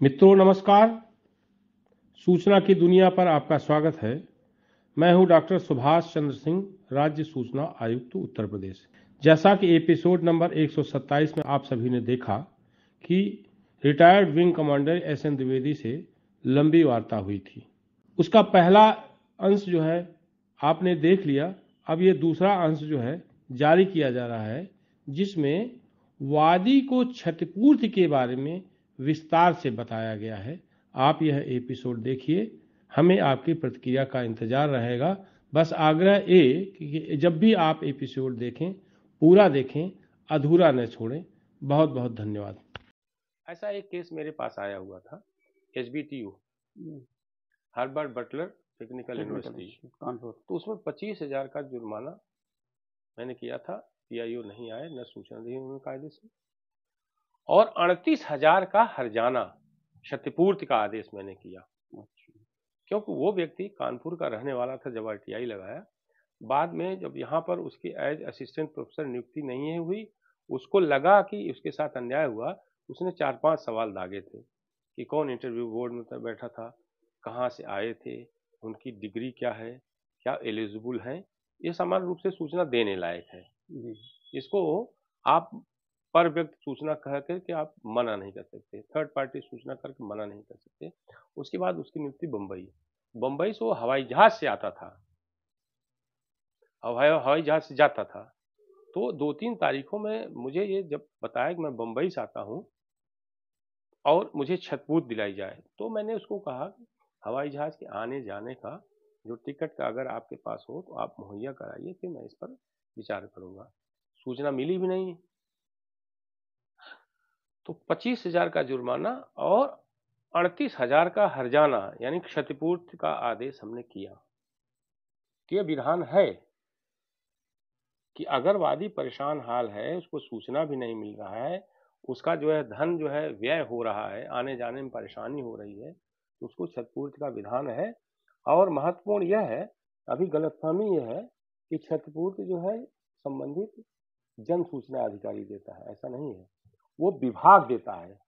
मित्रों नमस्कार। सूचना की दुनिया पर आपका स्वागत है। मैं हूं डॉक्टर सुभाष चंद्र सिंह, राज्य सूचना आयुक्त उत्तर प्रदेश। जैसा कि एपिसोड नंबर 127 में आप सभी ने देखा कि retired wing commander SN. Dwivedi से लंबी वार्ता हुई थी। उसका पहला अंश जो है आपने देख लिया। अब ये दूसरा अंश जो है जारी किया जा रहा है, जिसमें वादी को क्षतिपूर्ति के बारे में विस्तार से बताया गया है। आप यह एपिसोड देखिए, हमें आपकी प्रतिक्रिया का इंतजार रहेगा। बस आग्रह ये कि जब भी आप एपिसोड देखें, पूरा देखें, अधूरा न छोड़ें। बहुत बहुत धन्यवाद। ऐसा एक केस मेरे पास आया हुआ था, HBTU, Harvard Butler Technical University Kanpur. तो उसमें 25,000 का जुर्माना मैंने किया था। PIO नहीं आए, न सूचना दी उन्होंने कायदे से, और 38,000 का हर्जाना क्षतिपूर्ति का आदेश मैंने किया। क्योंकि वो व्यक्ति कानपुर का रहने वाला था जब RTI लगाया। बाद में जब यहाँ पर उसकी एज असिस्टेंट प्रोफेसर नियुक्ति नहीं हुई, उसको लगा कि उसके साथ अन्याय हुआ। उसने 4-5 सवाल दागे थे कि कौन इंटरव्यू बोर्ड में बैठा था, कहाँ से आए थे, उनकी डिग्री क्या है, क्या एलिजिबल हैं। ये सामान्य रूप से सूचना देने लायक है। इसको आप पर व्यक्ति सूचना कह करके आप मना नहीं कर सकते, थर्ड पार्टी सूचना करके मना नहीं कर सकते। उसके बाद उसकी नियुक्ति बम्बई से वो हवाई जहाज से आता था, हवाई जहाज से जाता था। तो 2-3 तारीखों में मुझे ये जब बताया कि मैं बम्बई से आता हूँ और मुझे क्षतिपूर्ति दिलाई जाए, तो मैंने उसको कहा हवाई जहाज के आने जाने का जो टिकट का अगर आपके पास हो तो आप मुहैया कराइए, फिर मैं इस पर विचार करूंगा। सूचना मिली भी नहीं। तो 25,000 का जुर्माना और 38,000 का हर्जाना यानी क्षतिपूर्ति का आदेश हमने किया। यह विधान है कि अगर वादी परेशान हाल है, उसको सूचना भी नहीं मिल रहा है, उसका जो है धन जो है व्यय हो रहा है, आने जाने में परेशानी हो रही है, तो उसको क्षतिपूर्ति का विधान है। और महत्वपूर्ण यह है, अभी गलतफहमी यह है कि क्षतिपूर्ति जो है संबंधित जन सूचना अधिकारी देता है। ऐसा नहीं है, वो विभाग देता है,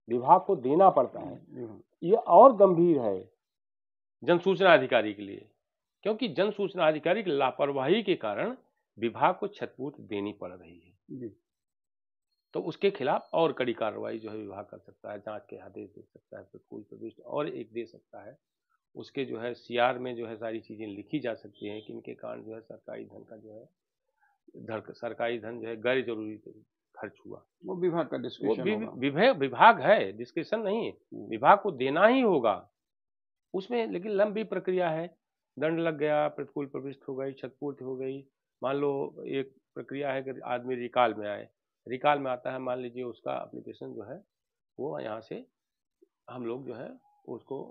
विभाग को देना पड़ता है। ये और गंभीर है जन सूचना अधिकारी के लिए, क्योंकि जन सूचना अधिकारी की लापरवाही के कारण विभाग को क्षतिपूर्ति देनी पड़ रही है। तो उसके खिलाफ और कड़ी कार्रवाई जो है विभाग कर सकता है, जांच के आदेश दे सकता है, प्रतिकूल प्रविष्टि और एक दे सकता है। उसके जो है CR में जो है सारी चीजें लिखी जा सकती हैं कि इनके कारण जो है सरकारी धन का जो है सरकारी धन जो है गैर जरूरी खर्च हुआ। वो विभाग का डिस्क्रिप्शन होगा। विभाग है, डिस्क्रिप्शन नहीं, विभाग को देना ही होगा उसमें। लेकिन लंबी प्रक्रिया है, दंड लग गया, प्रतिकूल प्रविष्टि हो गई, क्षतिपूर्ति हो गई। मान लो एक प्रक्रिया है कि आदमी रिकॉल में आए, रिकॉल में आता है, मान लीजिए उसका एप्लीकेशन जो है वो यहाँ से हम लोग जो है उसको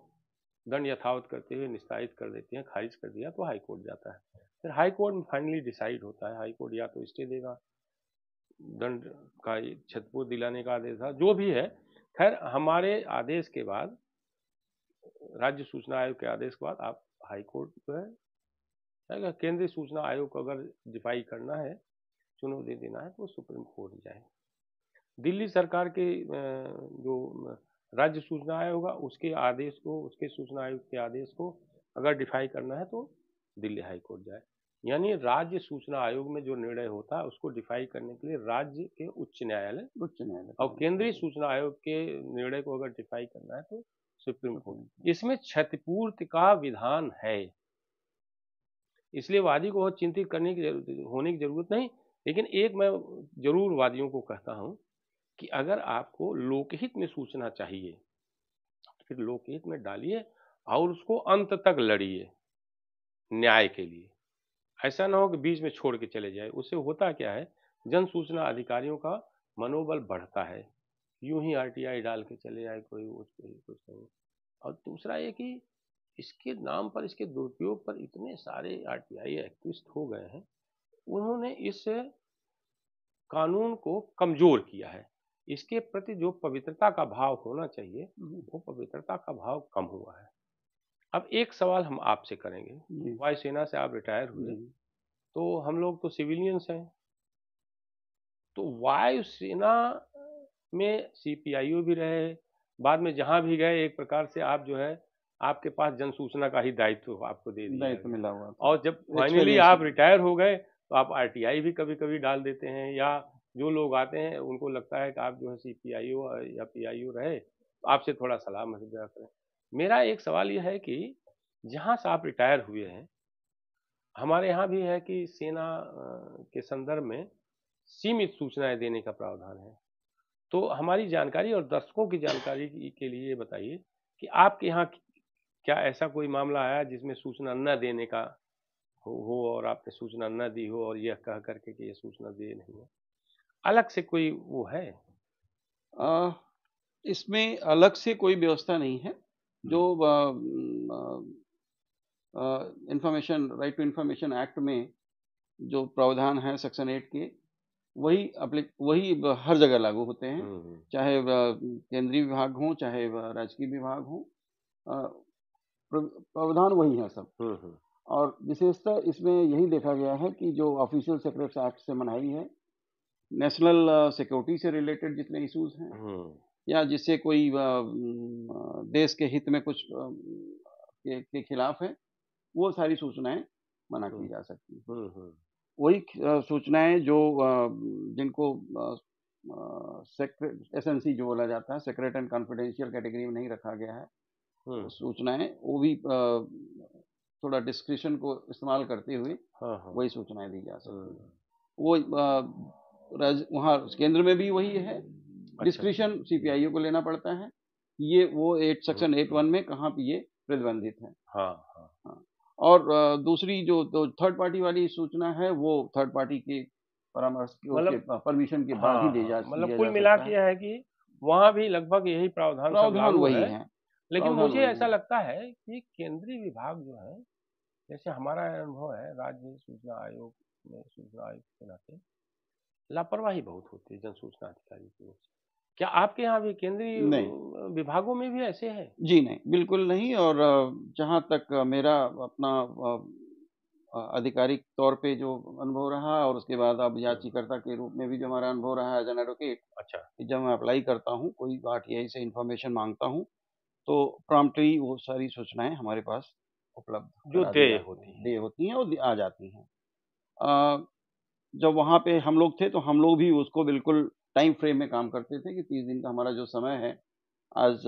दंड यथावत करते हुए निस्तारित कर देते हैं, खारिज कर दिया तो हाई कोर्ट जाता है। फिर हाई कोर्ट में फाइनली डिसाइड होता है। हाई कोर्ट या तो स्टे देगा, दंड का क्षतिपूर्ति दिलाने का आदेश था, जो भी है। खैर हमारे आदेश के बाद, राज्य सूचना आयोग के आदेश के बाद आप हाई कोर्ट जो है, केंद्रीय सूचना आयोग को अगर डिफाई करना है, चुनौती देना है, तो सुप्रीम कोर्ट जाए। दिल्ली सरकार के जो राज्य सूचना आयोग होगा उसके आदेश को, उसके सूचना आयोग के आदेश को अगर डिफाई करना है तो दिल्ली हाई कोर्ट जाए। यानी राज्य सूचना आयोग में जो निर्णय होता है उसको डिफाई करने के लिए राज्य के उच्च न्यायालय और केंद्रीय सूचना आयोग के निर्णय को अगर डिफाई करना है तो सुप्रीम कोर्ट। इसमें क्षतिपूर्ति का विधान है, इसलिए वादी को चिंतित करने की होने की जरूरत नहीं। लेकिन एक मैं जरूर वादियों को कहता हूं कि अगर आपको लोकहित में सूचना चाहिए फिर लोकहित में डालिए और उसको अंत तक लड़िए न्याय के लिए। ऐसा ना हो कि बीच में छोड़ के चले जाए। उससे होता क्या है, जन सूचना अधिकारियों का मनोबल बढ़ता है। यूं ही RTI डाल के चले आए, कोई कुछ नहीं। और दूसरा ये कि इसके नाम पर, इसके दुरुपयोग पर इतने सारे RTI एक्टिविस्ट हो गए हैं, उन्होंने इस कानून को कमजोर किया है। इसके प्रति जो पवित्रता का भाव होना चाहिए वो पवित्रता का भाव कम हुआ है। अब एक सवाल हम आपसे करेंगे, वायुसेना से आप रिटायर हुए, तो हम लोग तो सिविलियंस हैं, तो वायुसेना में CPIO भी रहे, बाद में जहां भी गए एक प्रकार से आप जो है आपके पास जन सूचना का ही दायित्व आपको दे दिया दायित्व गया। मिला हुआ था। और जब फाइनली एक्सपीरियंस आप रिटायर हो गए तो आप आरटीआई भी कभी कभी डाल देते हैं, या जो लोग आते हैं उनको लगता है कि आप जो है सीपीआईओ या पीआईओ रहे तो आपसे थोड़ा सलाह मशवरा करें। मेरा एक सवाल यह है कि जहां से आप रिटायर हुए हैं, हमारे यहाँ भी है कि सेना के संदर्भ में सीमित सूचनाएं देने का प्रावधान है। तो हमारी जानकारी और दर्शकों की जानकारी के लिए ये बताइए कि आपके यहाँ क्या ऐसा कोई मामला आया जिसमें सूचना न देने का हो और आपने सूचना न दी हो और यह कह करके कि ये सूचना दे नहीं है, अलग से कोई वो है? इसमें अलग से कोई व्यवस्था नहीं है। जो information right to information act में जो प्रावधान है सेक्शन 8 के, वही हर जगह लागू होते हैं, चाहे केंद्रीय विभाग हो, चाहे राजकीय विभाग हो, प्रावधान वही है सब। और विशेषतः इसमें यही देखा गया है कि जो ऑफिशियल सेक्रेट्स एक्ट से मनाही है, नेशनल सिक्योरिटी से रिलेटेड जितने इश्यूज हैं या जिससे कोई देश के हित में कुछ के खिलाफ है, वो सारी सूचनाएं मना की जा सकती हैं। वही सूचनाएं जो जिनको एसएनसी जो बोला जाता है, सेक्रेट एंड कॉन्फिडेंशियल कैटेगरी में नहीं रखा गया है, वो सूचनाएं वो भी थोड़ा डिस्क्रिप्शन को इस्तेमाल करते हुए वही सूचनाएं दी जा सकती हैं। वो वहाँ केंद्र में भी वही है। डिस्क्रिप्शन सीपीआईओ को लेना पड़ता है। ये वो सेक्शन 8(1) में कहाँ पे ये प्रतिबंधित है। हाँ। और दूसरी जो थर्ड पार्टी वाली सूचना है, वो थर्ड पार्टी के परामर्श के परमिशन के बाद ही दी जा सकती है। मतलब कुल मिला के है कि वहाँ भी लगभग यही प्रावधान वही है। लेकिन मुझे ऐसा लगता है कि केंद्रीय विभाग जो है, जैसे हमारा अनुभव है राज्य सूचना आयोग में, सूचना आयुक्त के नाते लापरवाही बहुत होती है जन सूचना अधिकारी की ओर से। क्या आपके यहाँ भी केंद्रीय विभागों में भी ऐसे हैं? जी नहीं, बिल्कुल नहीं। और जहाँ तक मेरा अपना आधिकारिक तौर पे जो अनुभव रहा, और उसके बाद अब याचिकर्ता के रूप में भी जो हमारा अनुभव रहा एज एन एडवोकेट, जब मैं अप्लाई करता हूँ, कोई आरटीआई से इंफॉर्मेशन मांगता हूँ, तो प्रॉम्प्टली वो सारी सूचनाएं हमारे पास उपलब्ध जो दे होती हैं और आ जाती हैं। जब वहाँ पे हम लोग थे तो हम लोग भी उसको बिल्कुल टाइम फ्रेम में काम करते थे कि 30 दिन का हमारा जो समय है, आज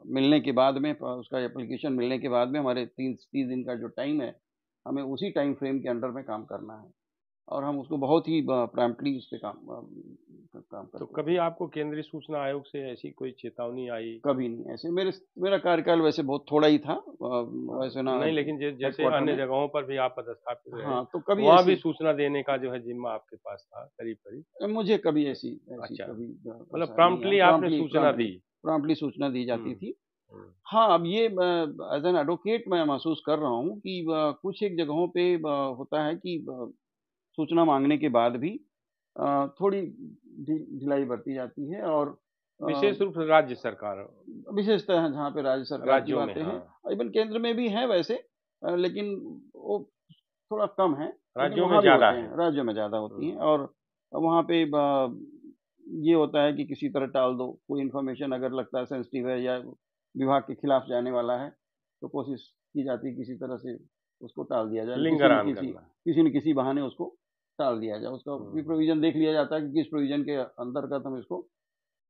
मिलने के बाद में, उसका एप्लीकेशन मिलने के बाद में हमारे 30 दिन का जो टाइम है, हमें उसी टाइम फ्रेम के अंडर में काम करना है, और हम उसको बहुत ही प्रॉम्प्टली उस पे काम करते। तो कभी आपको केंद्रीय सूचना आयोग से ऐसी कोई चेतावनी आई? कभी नहीं ऐसे। मेरा कार्यकाल वैसे बहुत थोड़ा ही था, वैसे ना नहीं, लेकिन जैसे अन्य जगहों पर भी आप पदस्थापित रहे, हाँ, तो कभी वहाँ भी सूचना देने का जो है जिम्मा आपके पास था करीब? मुझे कभी ऐसी अच्छा, कभी मतलब प्रॉम्प्टली सूचना दी जाती थी। हाँ, अब ये एज एन एडवोकेट मैं महसूस कर रहा हूँ कि कुछ एक जगहों पे होता है कि सूचना मांगने के बाद भी थोड़ी ढिलाई बरती जाती है, और विशेष रूप से राज्य सरकार, विशेषतः जहाँ पे राज्य सरकार की बातें हैं, इवन केंद्र में भी है वैसे, लेकिन वो थोड़ा कम है। राज्यों में ज्यादा है। राज्यों में ज्यादा होती हैं, और वहाँ पे ये होता है कि किसी तरह टाल दो। कोई इन्फॉर्मेशन अगर लगता है सेंसिटिव है या विभाग के खिलाफ जाने वाला है, तो कोशिश की जाती है किसी तरह से उसको टाल दिया जाए, किसी न किसी बहाने उसको टाल दिया जाए। उसका भी प्रोविजन देख लिया जाता है कि किस प्रोविजन के अंतर्गत हम इसको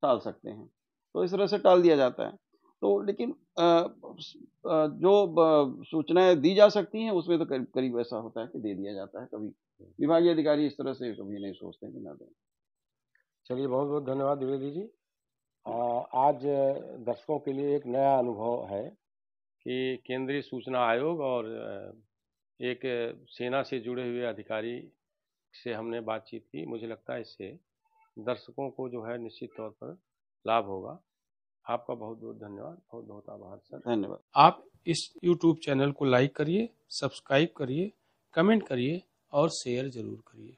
टाल सकते हैं, तो इस तरह से टाल दिया जाता है। तो लेकिन जो सूचनाएं दी जा सकती हैं उसमें तो करीब ऐसा होता है कि दे दिया जाता है। कभी विभागीय अधिकारी इस तरह से कभी नहीं सोचते कि ना दें। चलिए, बहुत बहुत धन्यवाद द्विवेदी जी। आज दर्शकों के लिए एक नया अनुभव है कि केंद्रीय सूचना आयोग और एक सेना से जुड़े हुए अधिकारी से हमने बातचीत की। मुझे लगता है इससे दर्शकों को जो है निश्चित तौर पर लाभ होगा। आपका बहुत बहुत धन्यवाद, बहुत बहुत आभार सर। धन्यवाद। आप इस YouTube चैनल को लाइक करिए, सब्सक्राइब करिए, कमेंट करिए और शेयर जरूर करिए।